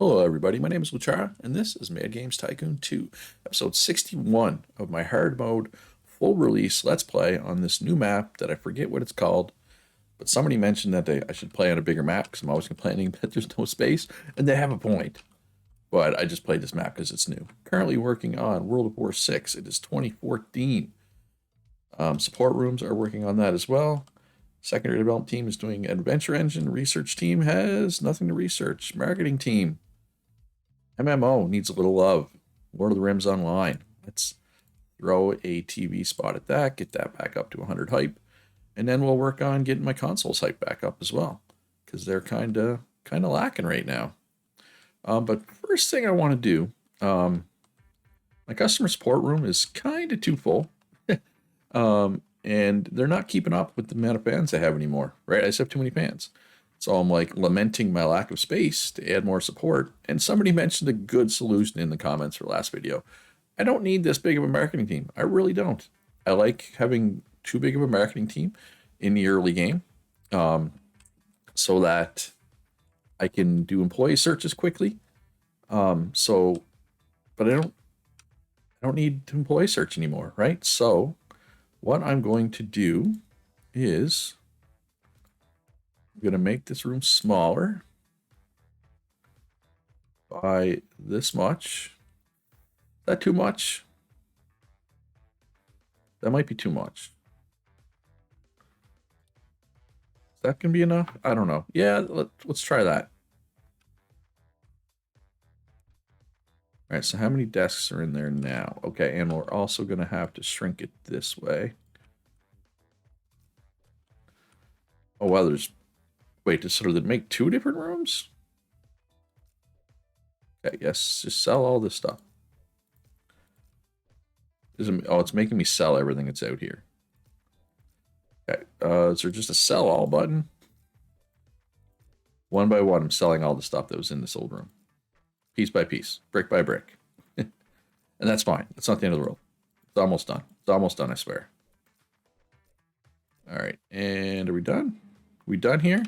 Hello, everybody. My name is Luchara, and this is Mad Games Tycoon 2, episode 61 of my hard mode full release Let's Play on this new map that I forget what it's called. But somebody mentioned that I should play on a bigger map because I'm always complaining that there's no space, and they have a point. But I just played this map because it's new. Currently working on World of War 6. It is 2014. Support rooms are working on that as well. Secondary development team is doing Adventure Engine. Research team has nothing to research. Marketing team MMO needs a little love. Lord of the Rings Online. Let's throw a TV spot at that, get that back up to 100 hype, and then we'll work on getting my consoles hype back up as well, because they're kind of lacking right now. But first thing I want to do, my customer support room is kind of too full, and they're not keeping up with the amount of fans I have anymore. Right, I just have too many fans. So I'm like lamenting my lack of space to add more support. And somebody mentioned a good solution in the comments for last video. I don't need this big of a marketing team. I really don't. I like having too big of a marketing team in the early game, so that I can do employee searches quickly. So, but I don't need to employee search anymore, right? So what I'm going to do is I'm going to make this room smaller by this much. Is that too much? That might be too much. Is that going to be enough? I don't know. Yeah, let's try that. All right, so how many desks are in there now? Okay, and we're also going to have to shrink it this way. Oh, wow, there's... Wait, so did it make two different rooms? Okay, yes, just sell all this stuff. Oh, it's making me sell everything that's out here. Okay, is there just a sell all button? One by one, I'm selling all the stuff that was in this old room. Piece by piece, brick by brick. And that's fine. That's not the end of the world. It's almost done. It's almost done, I swear. All right, and are we done? Are we done here?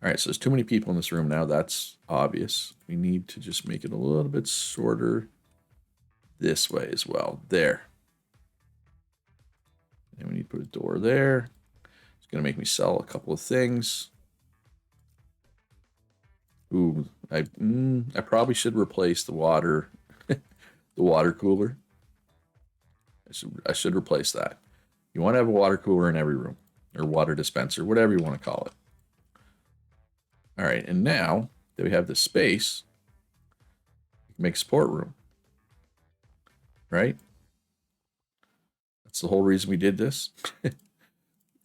All right, so there's too many people in this room now. That's obvious. We need to just make it a little bit shorter this way as well. There. And we need to put a door there. It's going to make me sell a couple of things. Ooh, I probably should replace the water, the water cooler. I should replace that. You want to have a water cooler in every room, or water dispenser, whatever you want to call it. All right, and now that we have the space, we can make a support room, right? That's the whole reason we did this,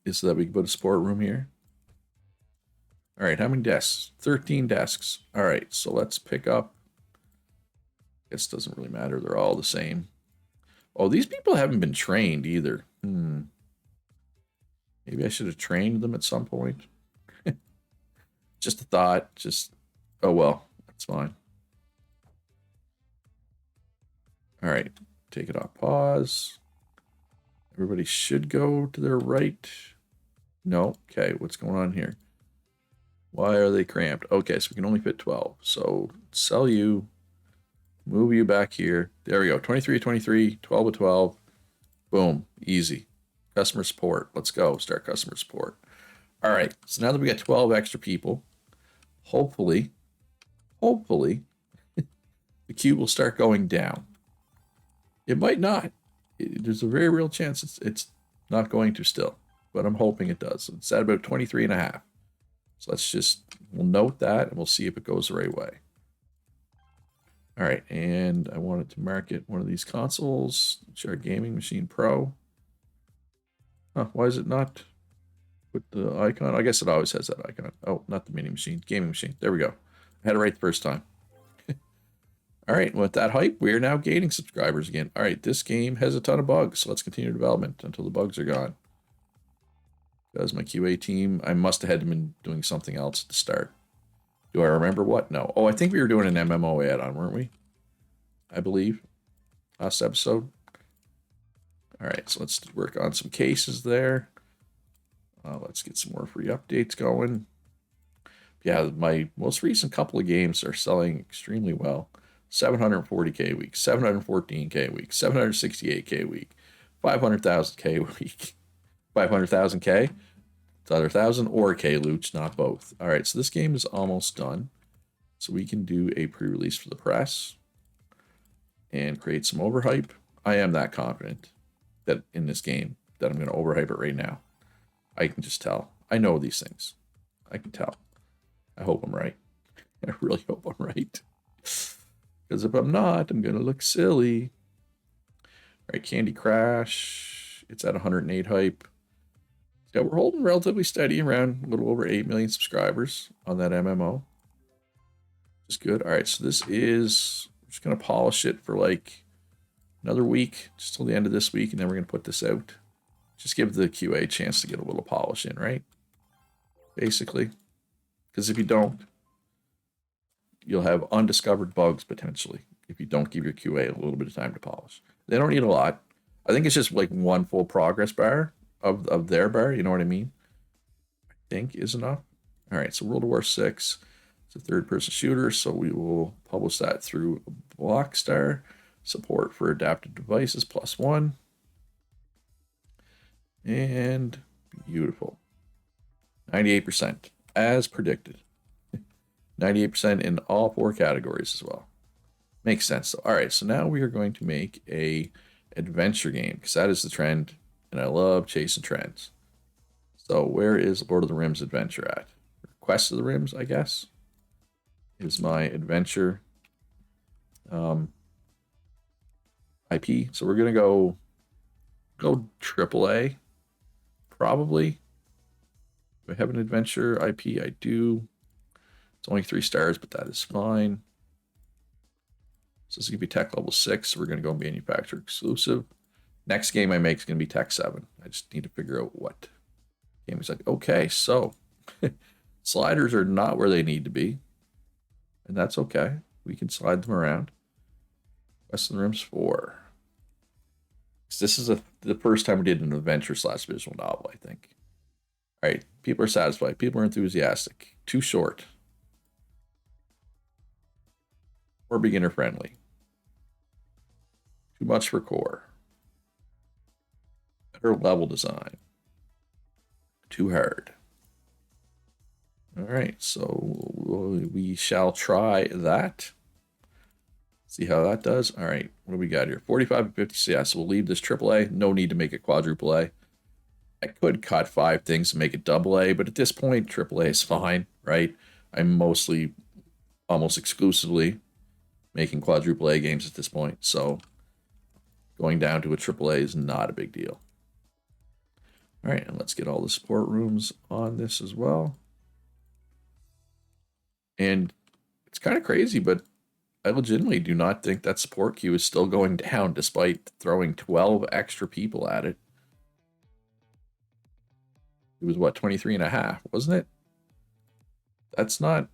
is so that we can put a support room here. All right, how many desks? 13 desks. All right, so let's pick up. I guess it doesn't really matter. They're all the same. Oh, these people haven't been trained either. Maybe I should have trained them at some point. Just a thought. Just, oh well, that's fine. All right, take it off pause. Everybody should go to their right. No, okay, what's going on here? Why are they cramped? Okay, so we can only fit 12. So sell you, move you back here. There we go, 23 of 23, 12 of 12. Boom, easy. Customer support, let's go, start customer support. All right, so now that we got 12 extra people, hopefully, the queue will start going down. It might not. There's a very real chance it's not going to still, but I'm hoping it does. It's at about 23 and a half. So we'll note that and we'll see if it goes the right way. All right, and I wanted to market one of these consoles, our Gaming Machine Pro. Huh, why is it not with the icon? I guess it always has that icon. Oh, not the mini machine, gaming machine. There we go. I had it right the first time. All right, with that hype, we are now gaining subscribers again. All right, this game has a ton of bugs, so let's continue development until the bugs are gone. Because my QA team, I must have had been doing something else to start. Do I remember what? No. Oh, I think we were doing an MMO add-on, weren't we? I believe. Last episode. All right, so let's work on some cases there. Let's get some more free updates going. Yeah, my most recent couple of games are selling extremely well. 740K a week, 714K a week, 768K a week, 500,000K a week, 500,000K. It's either 1,000 or K loots, not both. All right, so this game is almost done. So we can do a pre-release for the press and create some overhype. I am that confident that in this game that I'm going to overhype it right now. I can just tell. I know these things. I can tell. I hope I'm right. I really hope I'm right. Because if I'm not, I'm going to look silly. All right, Candy Crash. It's at 108 hype. Yeah, we're holding relatively steady around a little over 8 million subscribers on that MMO. Which is good. All right, so this is... I'm just going to polish it for like another week, just till the end of this week, and then we're going to put this out. Just give the QA a chance to get a little polish in, right? Basically. Because if you don't, you'll have undiscovered bugs potentially if you don't give your QA a little bit of time to polish. They don't need a lot. I think it's just like one full progress bar of their bar, you know what I mean? I think is enough. All right, so World War 6. It's a third-person shooter, so we will publish that through Blockstar. Support for adapted devices +1. And beautiful. 98%, as predicted. 98% in all 4 categories as well. Makes sense. All right, so now we are going to make a adventure game, because that is the trend, and I love chasing trends. So where is Lord of the Rims adventure at? Quest of the Rims, I guess, is my adventure IP. So we're gonna go AAA, probably. Do I have an adventure IP? I do. It's only 3 stars, but that is fine. So this is gonna be tech level 6. So we're gonna go manufacturer exclusive. Next game I make is gonna be tech 7. I just need to figure out what game is like. Okay, so sliders are not where they need to be, and that's okay. We can slide them around. West of the Rims 4. This is the first time we did an adventure / visual novel, I think. All right, people are satisfied. People are enthusiastic. Too short. Or beginner friendly. Too much for core. Better level design. Too hard. All right, so we shall try that. See how that does. All right, what do we got here? 45 and 50 CS. We'll leave this AAA. No need to make it quadruple A. I could cut 5 things and make it double A, but at this point, AAA is fine, right? I'm mostly, almost exclusively making quadruple A games at this point, so going down to a AAA is not a big deal. All right, and let's get all the support rooms on this as well. And it's kind of crazy, but I legitimately do not think that support queue is still going down despite throwing 12 extra people at it. It was what, 23 and a half, wasn't it? That's not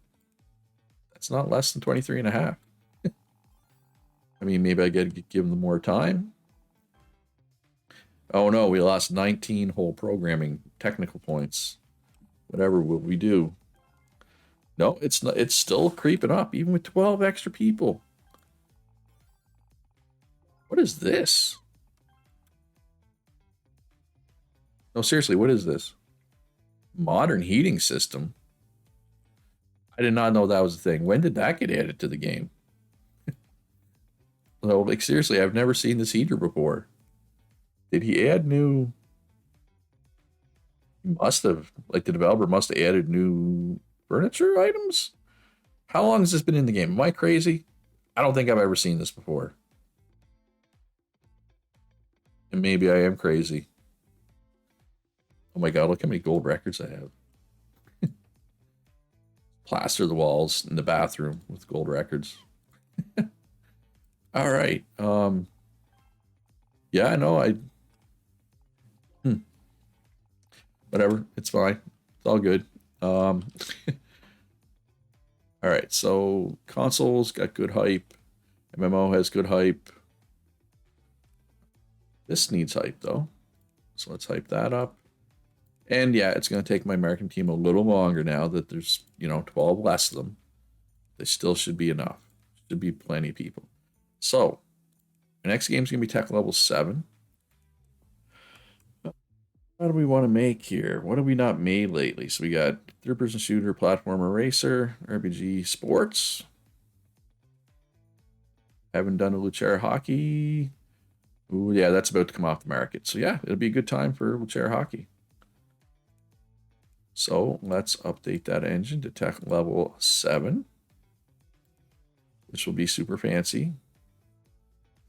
less than 23 and a half. I mean, maybe I get to give them more time. Oh no, we lost 19 whole programming technical points. Whatever will we do? No, it's not. It's still creeping up, even with 12 extra people. What is this? No, seriously, what is this? Modern heating system? I did not know that was a thing. When did that get added to the game? No, like seriously, I've never seen this heater before. Did he add new? He must have. Like the developer must have added new furniture items? How long has this been in the game? Am I crazy? I don't think I've ever seen this before. And maybe I am crazy. Oh my god, look how many gold records I have. Plaster the walls in the bathroom with gold records. All right. Yeah, no, whatever. It's fine. It's all good. All right, so consoles got good hype. MMO has good hype. This needs hype though, so let's hype that up. And yeah, it's going to take my American team a little longer now that there's, 12 less of them. They still should be enough. Should be plenty of people. So, the next game is going to be tech level 7. What do we want to make here? What have we not made lately? So we got third-person shooter, platformer, racer, RPG, sports. Haven't done a Luchair hockey. Ooh, yeah, that's about to come off the market. So yeah, it'll be a good time for Luchair hockey. So let's update that engine to tech level 7, which will be super fancy.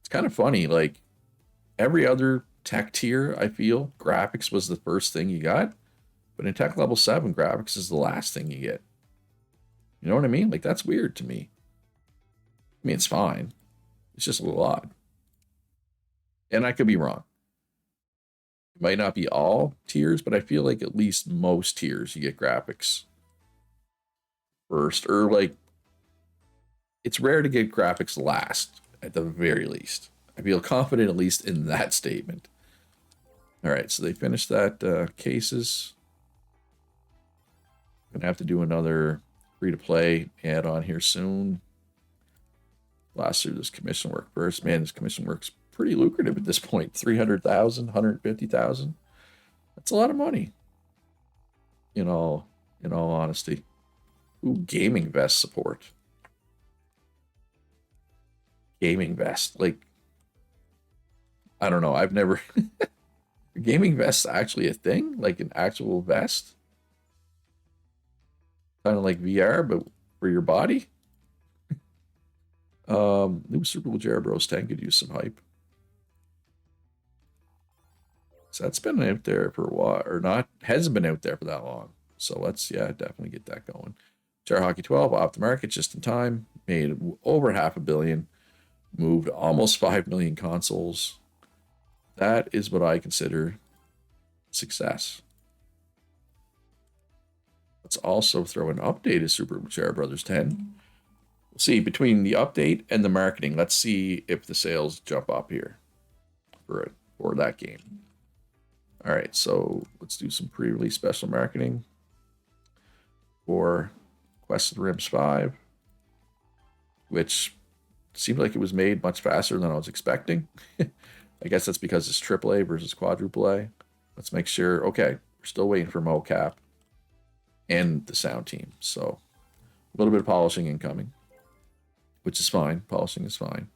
It's kind of funny, like every other tech tier, I feel graphics was the first thing you got, but in tech level 7, graphics is the last thing you get. You know what I mean? Like that's weird to me. I mean, it's fine. It's just a little odd. And I could be wrong. It might not be all tiers, but I feel like at least most tiers you get graphics first, or like it's rare to get graphics last at the very least. I feel confident at least in that statement. All right, so they finished that cases. Gonna have to do another free-to-play add-on here soon. Last year, this commission work first. Man, this commission work's pretty lucrative at this point. 300,000, 150,000. That's a lot of money. In all honesty. Ooh, gaming vest support. Gaming vest, like I don't know. I've never gaming vests actually a thing, like an actual vest, kind of like VR, but for your body. New Super Bowl Jared Bros 10 could use some hype. So that's been out there for a while, or not, hasn't been out there for that long. So let's, definitely get that going. Chair Hockey 12 off the market just in time, made over $500 million, moved almost 5 million consoles. That is what I consider success. Let's also throw an update of Super Chair Brothers 10. We'll see between the update and the marketing. Let's see if the sales jump up here for that game. All right, so let's do some pre-release special marketing for Quest of the Rims 5, which seemed like it was made much faster than I was expecting. I guess that's because it's AAA versus quadruple A. Let's make sure. Okay, we're still waiting for mocap and the sound team. So a little bit of polishing incoming, which is fine. Polishing is fine.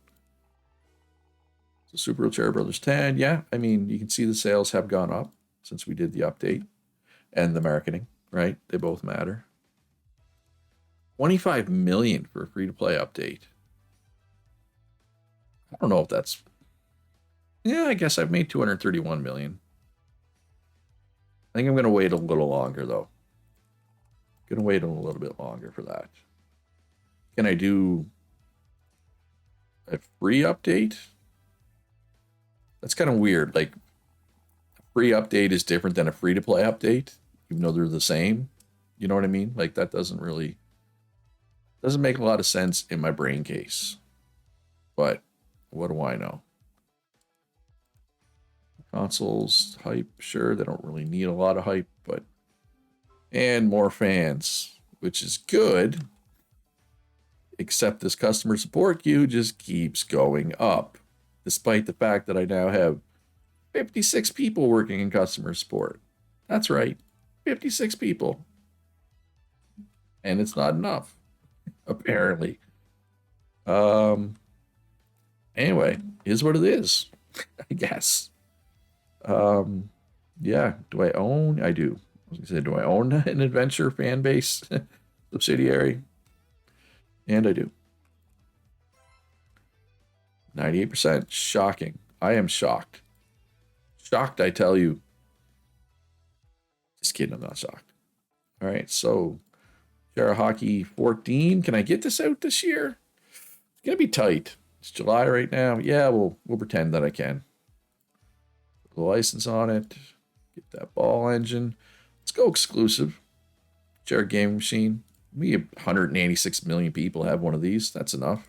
So Super Chair Brothers 10. Yeah, I mean, you can see the sales have gone up since we did the update and the marketing, right? They both matter. 25 million for a free-to-play update. I don't know if that's... Yeah, I guess I've made 231 million. I think I'm going to wait a little longer, though. Going to wait a little bit longer for that. Can I do a free update? That's kind of weird. Like, a free update is different than a free-to-play update, even though they're the same. You know what I mean? Like, that doesn't make a lot of sense in my brain case. But what do I know? Consoles, hype, sure, they don't really need a lot of hype, but... And more fans, which is good. Except this customer support queue just keeps going up, despite the fact that I now have 56 people working in customer support. That's right, 56 people. And it's not enough, apparently. Anyway, is what it is, I guess. Yeah, do I own? I do. I was gonna say, do I own an adventure fan base subsidiary? And I do. 98%. Shocking. I am shocked. Shocked, I tell you. Just kidding, I'm not shocked. All right, so Jara Hockey 14. Can I get this out this year? It's gonna be tight. It's July right now. Yeah, we'll pretend that I can. Put the license on it. Get that ball engine. Let's go exclusive. Jara Gaming Machine. We have 186 million people have one of these. That's enough.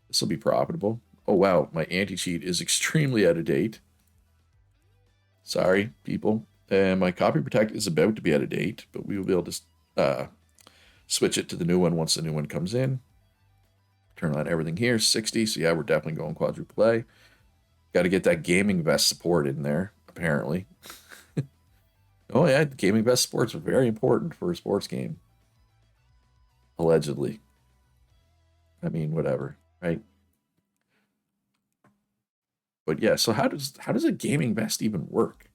This will be profitable. Oh, wow. My anti-cheat is extremely out of date. Sorry, people. And my copy protect is about to be out of date, but we will be able to switch it to the new one once the new one comes in. Turn on everything here, 60. So yeah, we're definitely going quadruple A. Got to get that gaming vest support in there, apparently. Oh yeah, gaming vest supports are very important for a sports game. Allegedly. I mean, whatever, right? But yeah, so how does a gaming vest even work?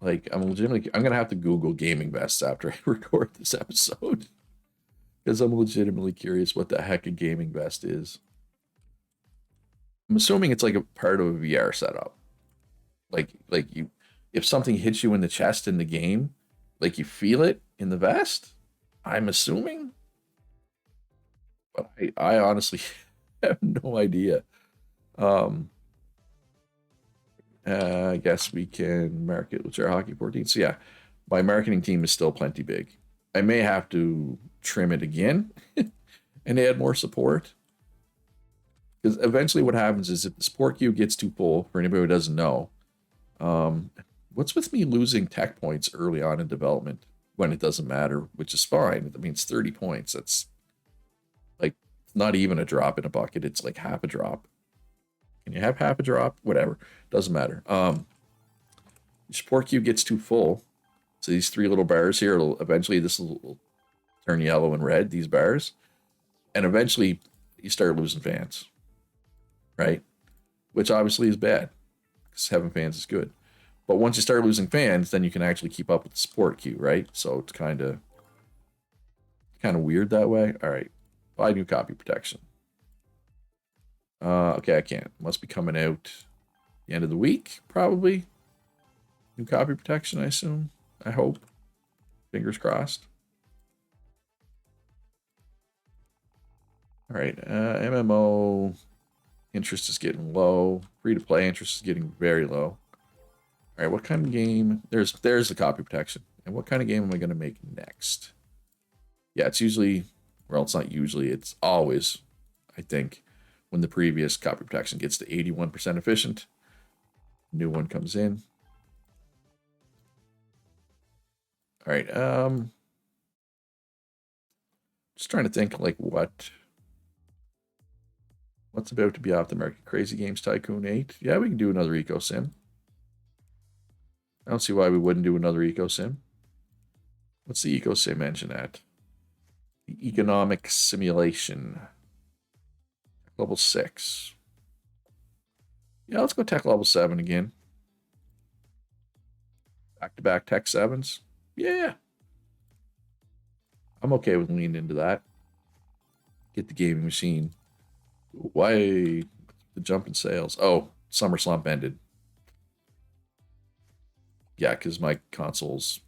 Like, I'm gonna have to Google gaming vests after I record this episode because I'm legitimately curious what the heck a gaming vest is. I'm assuming it's like a part of a VR setup. Like you, if something hits you in the chest in the game, like you feel it in the vest. I'm assuming, but I honestly have no idea. Um, I guess we can market with our hockey 14. So yeah, my marketing team is still plenty big. I may have to trim it again and add more support. Because eventually what happens is if the support queue gets too full, for anybody who doesn't know, um, what's with me losing tech points early on in development when it doesn't matter, which is fine. I mean, it's 30 points. That's like not even a drop in a bucket. It's like half a drop. Can you have half a drop? Whatever. Doesn't matter. Support queue gets too full. So these three little bars here, eventually this will turn yellow and red, these bars. And eventually you start losing fans, right? Which obviously is bad because having fans is good. But once you start losing fans, then you can actually keep up with the support queue, right? So it's kind of weird that way. All right, buy new copy protection. Okay, I can't. Must be coming out the end of the week, probably. New copy protection, I assume. I hope. Fingers crossed. All right, MMO interest is getting low. Free to play interest is getting very low. All right, what kind of game? There's the copy protection. And what kind of game am I going to make next? Yeah, it's usually, well, it's not usually, it's always, I think, when the previous copy protection gets to 81% efficient, new one comes in. All right, just trying to think like what's about to be off the market. Crazy Games Tycoon 8. Yeah, we can do another eco sim. I don't see why we wouldn't do another eco sim. What's the eco sim engine at? The economic simulation. Level 6. Yeah, let's go tech level 7 again. Back-to-back tech 7s. Yeah. I'm okay with leaning into that. Get the gaming machine. Why the jump in sales? Oh, summer slump ended. Yeah, because my consoles,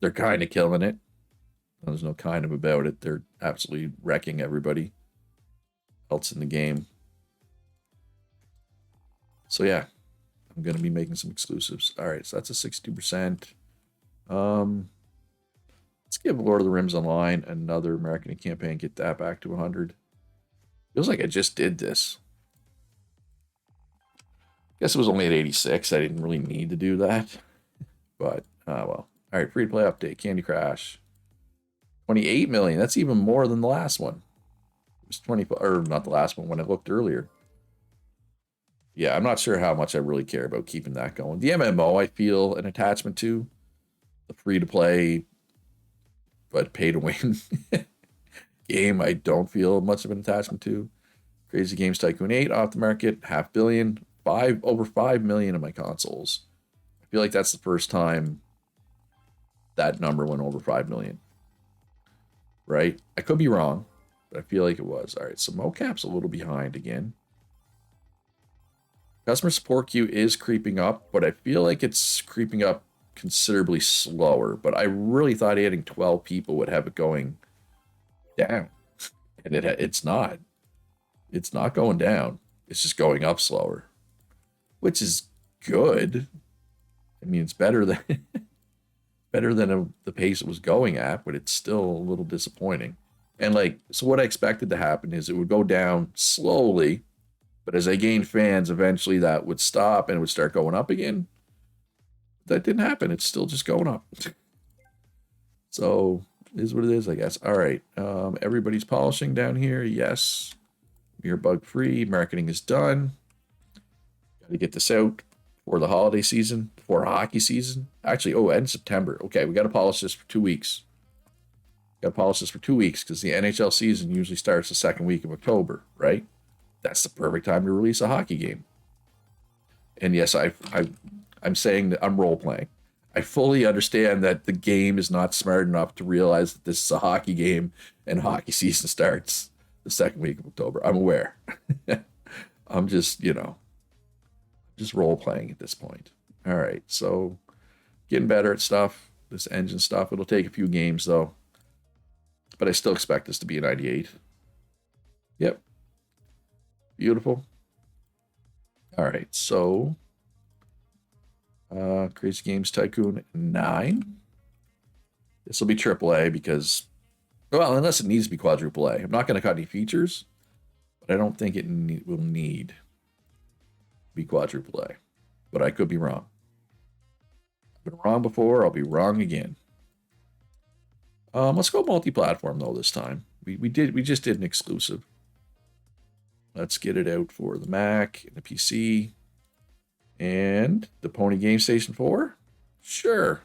they're kind of killing it. There's no kind of about it. They're absolutely wrecking everybody else in the game. So yeah, I'm going to be making some exclusives. All right, so that's a 60%. Let's give Lord of the Rings Online another marketing campaign. Get that back to 100. Feels like I just did this. Guess it was only at 86. I didn't really need to do that. But, well. All right, free to play update. Candy Crush. 28 million. That's even more than the last one. It was 20, or not the last one, when I looked earlier. Yeah, I'm not sure how much I really care about keeping that going. The MMO, I feel an attachment to. The free to play, but pay to win game, I don't feel much of an attachment to. Crazy Games Tycoon 8 off the market, $500 million, over 5 million of my consoles. I feel like that's the first time that number went over 5 million. Right? I could be wrong, but I feel like it was. All right, so mocap's a little behind again. Customer support queue is creeping up, but I feel like it's creeping up considerably slower. But I really thought adding 12 people would have it going down, and it's not. It's not going down. It's just going up slower, which is good. I mean, it's better than the pace it was going at, but it's still a little disappointing. And like, so what I expected to happen is it would go down slowly, But as I gained fans, eventually that would stop and it would start going up again. That didn't happen. It's still just going up. So it is what it is, I guess. All right. Everybody's polishing down here. Yes. You're bug free. Marketing is done. Got to get this out for the holiday season, for hockey season. Actually, end September. Okay, we got to polish this for 2 weeks. Got to polish this for 2 weeks because the NHL season usually starts the second week of October, right? That's the perfect time to release a hockey game. And yes, I'm saying that I'm role playing. I fully understand that the game is not smart enough to realize that this is a hockey game and hockey season starts the second week of October. I'm aware. I'm just, just role playing at this point. All right, so getting better at stuff, this engine stuff. It'll take a few games though, but I still expect this to be a 98. Yep. Beautiful. All right, so Crazy Games Tycoon 9. This will be AAA because, well, unless it needs to be quadruple A. I'm not going to cut any features, but I don't think it will need to be quadruple A. But I could be wrong. I've been wrong before. I'll be wrong again. Let's go multi-platform though this time. We just did an exclusive. Let's get it out for the Mac and the PC. And the Pony Game Station 4? Sure.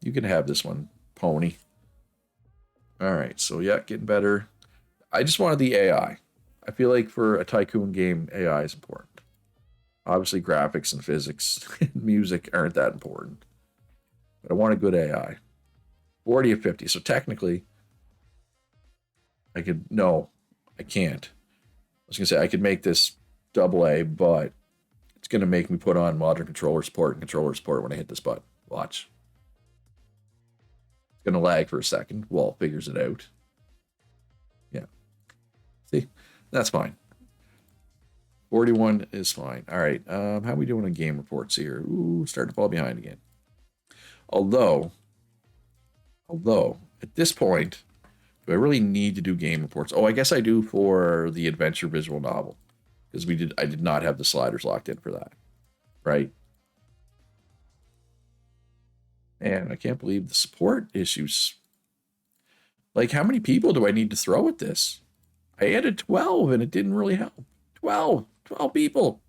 You can have this one, Pony. All right, so yeah, getting better. I just wanted the AI. I feel like for a Tycoon game, AI is important. Obviously, graphics and physics and music aren't that important. But I want a good AI. 40 of 50. So technically, I could... No, I can't. I was going to say I could make this AA, but it's going to make me put on modern controller support and controller support when I hit this button. Watch. It's going to lag for a second while it figures it out. Yeah. See? That's fine. 41 is fine. All right. How are we doing on game reports here? Ooh, starting to fall behind again. Although, at this point, do I really need to do game reports? Oh, I guess I do for the adventure visual novel. Because I did not have the sliders locked in for that. Right? Man, I can't believe the support issues. Like, how many people do I need to throw at this? I added 12 and it didn't really help. 12 people.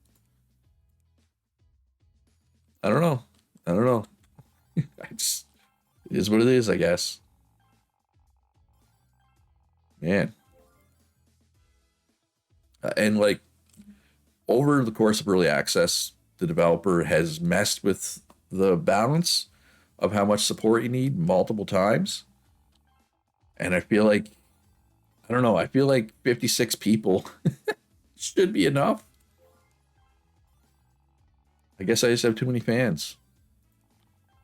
I don't know. It is what it is, I guess. Man. And like, over the course of early access, the developer has messed with the balance of how much support you need multiple times. And I feel like, I don't know, I feel like 56 people should be enough. I guess I just have too many fans.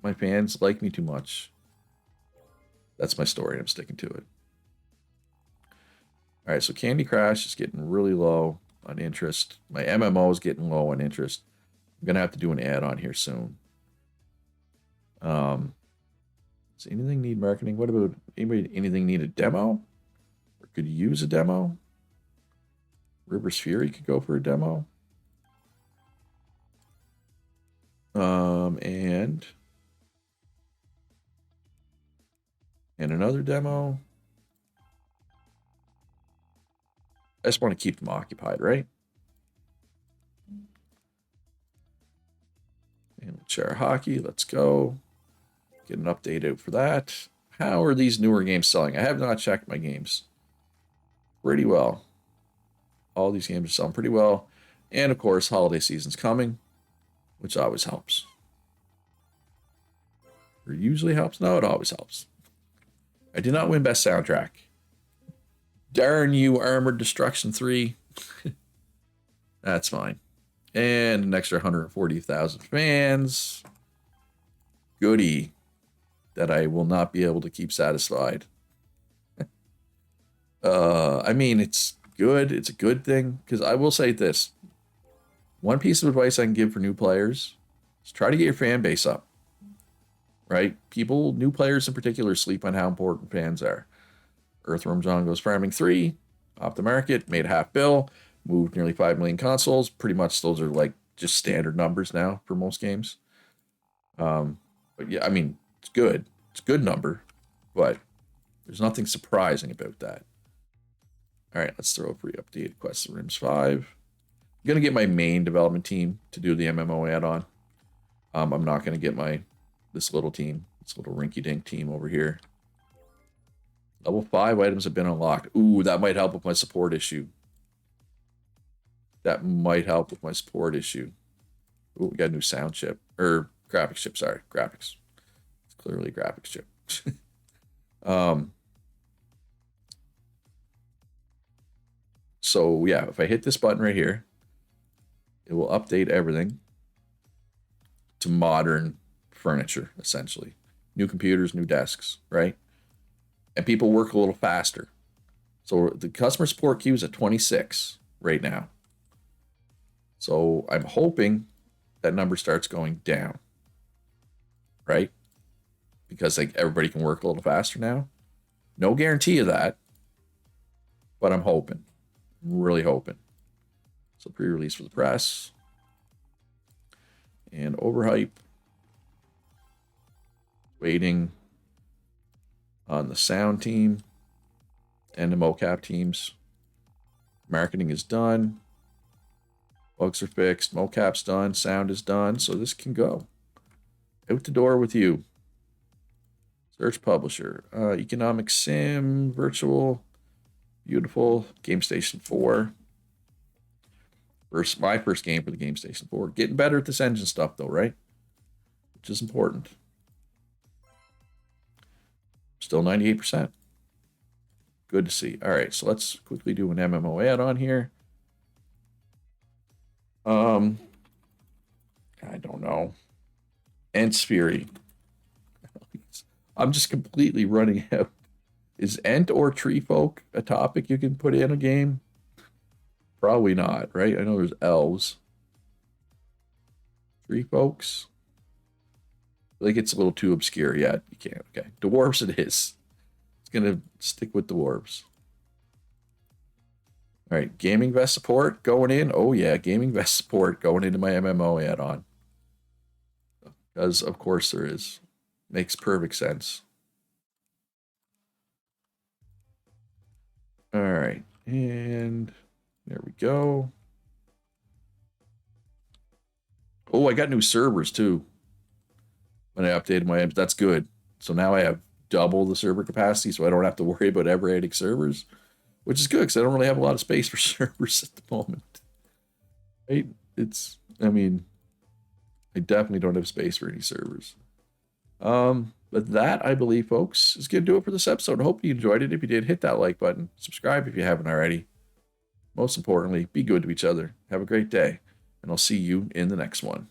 My fans like me too much. That's my story. I'm sticking to it. All right, so Candy Crush is getting really low on interest. My MMO is getting low on interest. I'm gonna have to do an add-on here soon. Does anything need marketing? What about anything need a demo? Or could use a demo? River's Fury could go for a demo. And another demo. I just want to keep them occupied, right? And share hockey. Let's go. Get an update out for that. How are these newer games selling? I have not checked my games. Pretty well. All these games are selling pretty well. And of course, holiday season's coming, which always helps. Or usually helps. No, it always helps. I did not win Best Soundtrack. Darn you, Armored Destruction 3. That's fine. And an extra 140,000 fans. Goody. That I will not be able to keep satisfied. I mean, it's good. It's a good thing. Because I will say this. One piece of advice I can give for new players is try to get your fan base up. Right? People, new players in particular, sleep on how important fans are. Earthworm John Goes Farming 3, off the market, made half bill. moved nearly 5 million consoles. Pretty much those are like just standard numbers now for most games. But yeah, I mean, it's good. It's a good number, but there's nothing surprising about that. All right, let's throw a pre-updated Quest of Rims 5. I'm going to get my main development team to do the MMO add-on. I'm not going to get this little team, this little rinky-dink team over here. Level 5 items have been unlocked. Ooh, that might help with my support issue. That might help with my support issue. Ooh, we got a new sound chip. Or graphics chip, sorry. Graphics. It's clearly a graphics chip. So, yeah, if I hit this button right here, it will update everything to modern furniture, essentially. New computers, new desks, right? And people work a little faster. So the customer support queue is at 26 right now. So I'm hoping that number starts going down, right? Because like everybody can work a little faster now. No guarantee of that, but I'm hoping. I'm really hoping. So pre-release for the press. And overhype. Waiting on the sound team and the mocap teams. Marketing is done. Bugs are fixed. Mocap's done. Sound is done. So this can go. Out the door with you. Search publisher. Economic sim. Virtual. Beautiful. Game Station 4. My first game for the Game Station 4. Getting better at this engine stuff though, right? Which is important. Still 98%. Good to see. All right, so let's quickly do an MMO add-on here. I don't know. Ent's Fury. I'm just completely running out. Is Ent or Tree Folk a topic you can put in a game? Probably not, right? I know there's elves. Tree Folks? I think it's a little too obscure yet. You can't. Okay. Dwarves it is. It's going to stick with dwarves. All right. Gaming Vest support going in. Oh, yeah. Gaming Vest support going into my MMO add-on. Because, of course, there is. Makes perfect sense. All right. And there we go. Oh, I got new servers, too. When I updated my apps, that's good. So now I have double the server capacity, so I don't have to worry about ever adding servers, which is good because I don't really have a lot of space for servers at the moment. Right? I definitely don't have space for any servers. But that, I believe, folks, is going to do it for this episode. I hope you enjoyed it. If you did, hit that like button. Subscribe if you haven't already. Most importantly, be good to each other. Have a great day, and I'll see you in the next one.